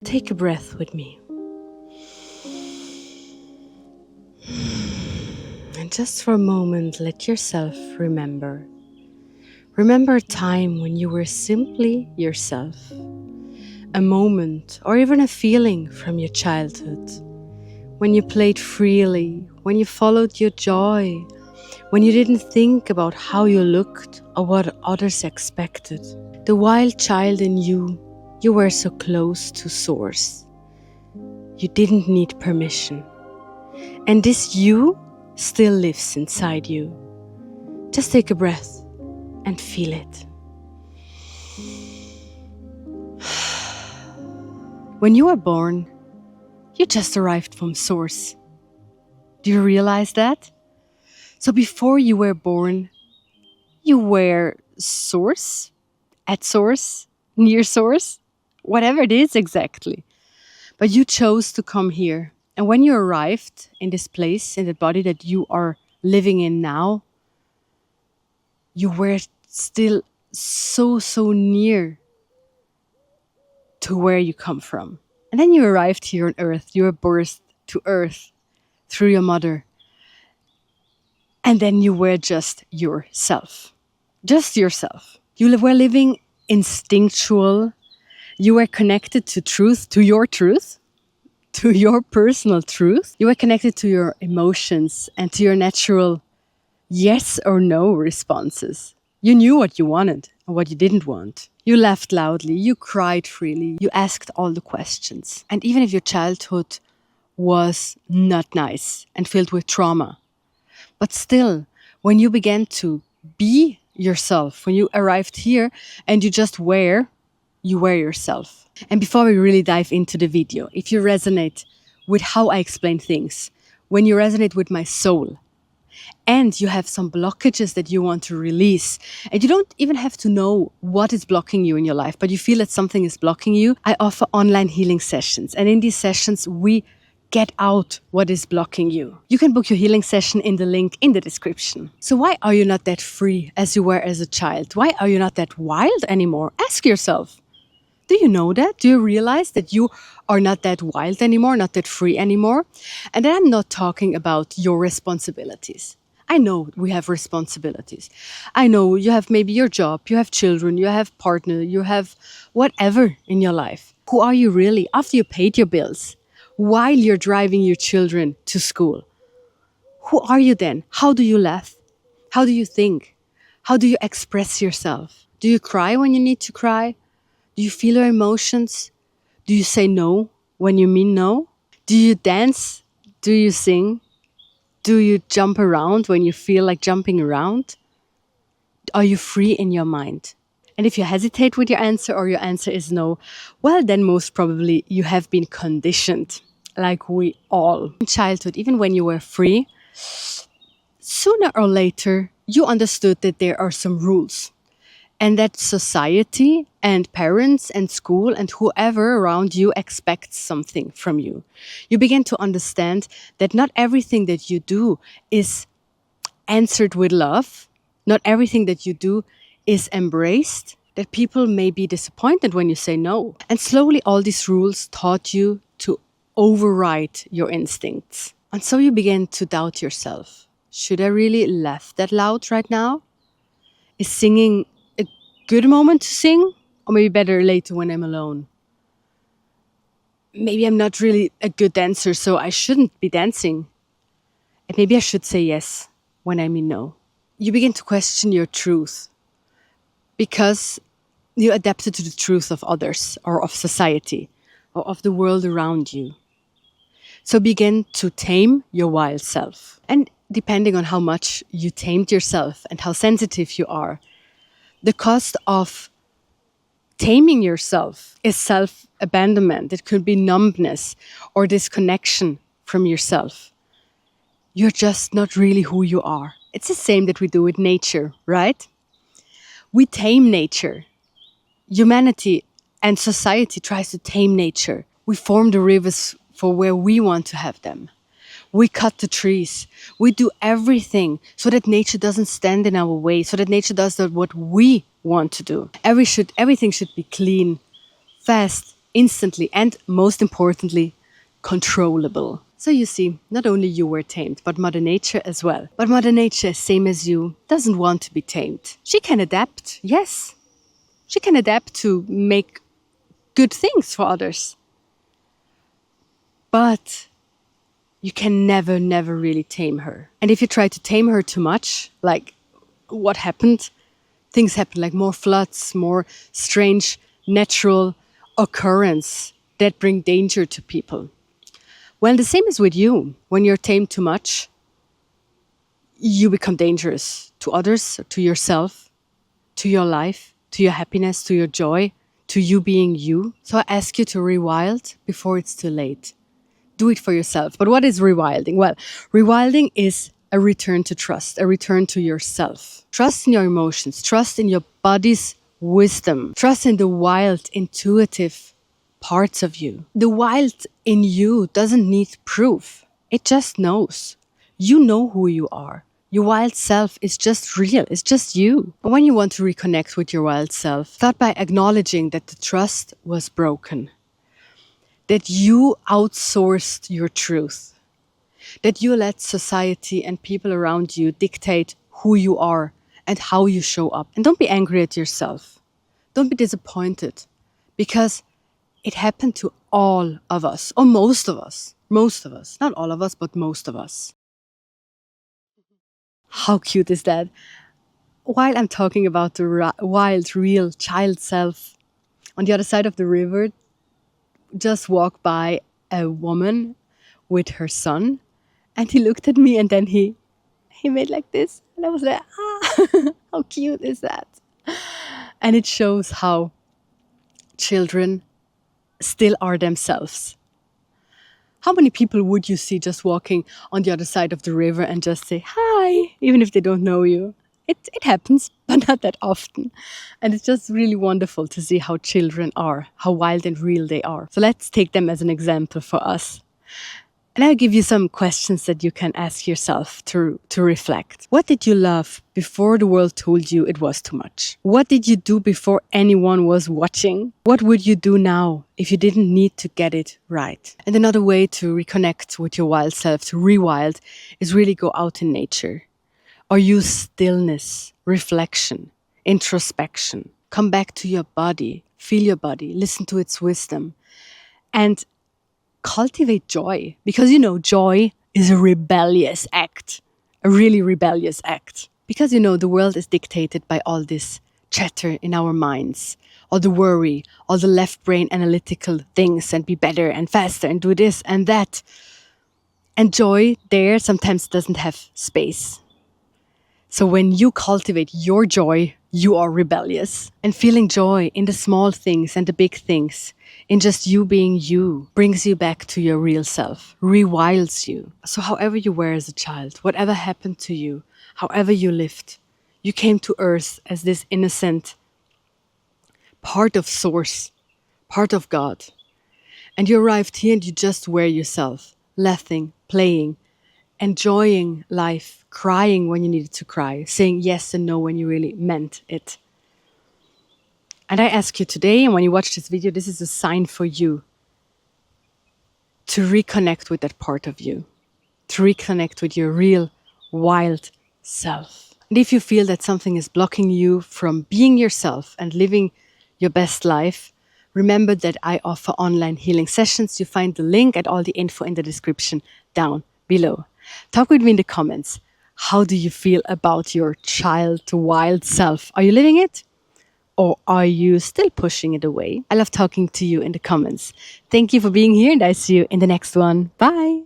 Take a breath with me. And just for a moment, let yourself remember. Remember a time when you were simply yourself. A moment or even a feeling from your childhood. When you played freely, when you followed your joy, when you didn't think about how you looked or what others expected. The wild child in you were so close to source. You didn't need permission. And this you still lives inside you. Just take a breath and feel it. When you were born, you just arrived from source. Do you realize that? So before you were born, you were source, at source, near source, whatever it is exactly. But you chose to come here. And when you arrived in this place, in the body that you are living in now, you were still so near to where you come from. And then you arrived here on earth. You were birthed to earth through your mother. And then you were just yourself. Just yourself. You were living instinctual. You were connected to truth, to your personal truth. You were connected to your emotions and to your natural yes or no responses. You knew what you wanted and what you didn't want. You laughed loudly, you cried freely, you asked all the questions. And even if your childhood was not nice and filled with trauma, but still, when you began to be yourself, when you arrived here and you just were, you were yourself. And before we really dive into the video, if you resonate with how I explain things, when you resonate with my soul, and you have some blockages that you want to release, and you don't even have to know what is blocking you in your life, but you feel that something is blocking you, I offer online healing sessions. And in these sessions, we get out what is blocking you. You can book your healing session in the link in the description. So why are you not that free as you were as a child? Why are you not that wild anymore? Ask yourself. Do you know that? Do you realize that you are not that wild anymore, not that free anymore? And then I'm not talking about your responsibilities. I know we have responsibilities. I know you have maybe your job, you have children, you have partner, you have whatever in your life. Who are you really after you paid your bills, while you're driving your children to school? Who are you then? How do you laugh? How do you think? How do you express yourself? Do you cry when you need to cry? Do you feel your emotions? Do you say no when you mean no? Do you dance? Do you sing? Do you jump around when you feel like jumping around? Are you free in your mind? And if you hesitate with your answer or your answer is no, well, then most probably you have been conditioned, like we all. In childhood, even when you were free, sooner or later, you understood that there are some rules. And that society and parents and school and whoever around you expects something from you. You begin to understand that not everything that you do is answered with love. Not everything that you do is embraced. That people may be disappointed when you say no. And slowly all these rules taught you to override your instincts. And so you begin to doubt yourself. Should I really laugh that loud right now? Is singing good moment to sing, or maybe better later when I'm alone? Maybe I'm not really a good dancer, so I shouldn't be dancing. And maybe I should say yes when I mean no. You begin to question your truth because you adapted to the truth of others or of society or of the world around you. So begin to tame your wild self. And depending on how much you tamed yourself and how sensitive you are, the cost of taming yourself is self-abandonment. It could be numbness or disconnection from yourself. You're just not really who you are. It's the same that we do with nature, right? We tame nature. Humanity and society tries to tame nature. We form the rivers for where we want to have them. We cut the trees. We do everything so that nature doesn't stand in our way, so that nature does what we want to do. Everything should be clean, fast, instantly, and most importantly, controllable. So you see, not only you were tamed, but Mother Nature as well. But Mother Nature, same as you, doesn't want to be tamed. She can adapt, yes. She can adapt to make good things for others. But you can never really tame her. And if you try to tame her too much, like what happened, things happen like more floods, more strange natural occurrence that bring danger to people. Well, the same is with you. When you're tamed too much, you become dangerous to others, to yourself, to your life, to your happiness, to your joy, to you being you. So I ask you to rewild before it's too late. Do it for yourself. But what is rewilding? Well, rewilding is a return to trust, a return to yourself. Trust in your emotions, trust in your body's wisdom, trust in the wild, intuitive parts of you. The wild in you doesn't need proof. It just knows. You know who you are. Your wild self is just real. It's just you. And when you want to reconnect with your wild self, start by acknowledging that the trust was broken, that you outsourced your truth, that you let society and people around you dictate who you are and how you show up. And don't be angry at yourself. Don't be disappointed, because it happened to all of us, or most of us. Most of us. Not all of us, but most of us. How cute is that? While I'm talking about the wild, real child self, on the other side of the river, just walked by a woman with her son, and he looked at me, and then he made like this, and I was like, how cute is that? And it shows how children still are themselves. How many people would you see just walking on the other side of the river and just say hi, even if they don't know you? It happens, but not that often. And it's just really wonderful to see how children are, how wild and real they are. So let's take them as an example for us. And I'll give you some questions that you can ask yourself to reflect. What did you love before the world told you it was too much? What did you do before anyone was watching? What would you do now if you didn't need to get it right? And another way to reconnect with your wild self, to rewild, is really go out in nature. Or use stillness, reflection, introspection. Come back to your body, feel your body, listen to its wisdom. And cultivate joy, because joy is a rebellious act, a really rebellious act. Because the world is dictated by all this chatter in our minds, all the worry, all the left brain analytical things, and be better and faster and do this and that. And joy there sometimes doesn't have space. So when you cultivate your joy, you are rebellious. And feeling joy in the small things and the big things, in just you being you, brings you back to your real self, rewilds you. So however you were as a child, whatever happened to you, however you lived, you came to earth as this innocent part of Source, part of God. And you arrived here and you just were yourself, laughing, playing, enjoying life, crying when you needed to cry, saying yes and no when you really meant it. And I ask you today, and when you watch this video, this is a sign for you to reconnect with that part of you, to reconnect with your real, wild self. And if you feel that something is blocking you from being yourself and living your best life, remember that I offer online healing sessions. You find the link and all the info in the description down below. Talk with me in the comments. How do you feel about your child to wild self? Are you living it? Or are you still pushing it away? I love talking to you in the comments. Thank you for being here, and I see you in the next one. Bye.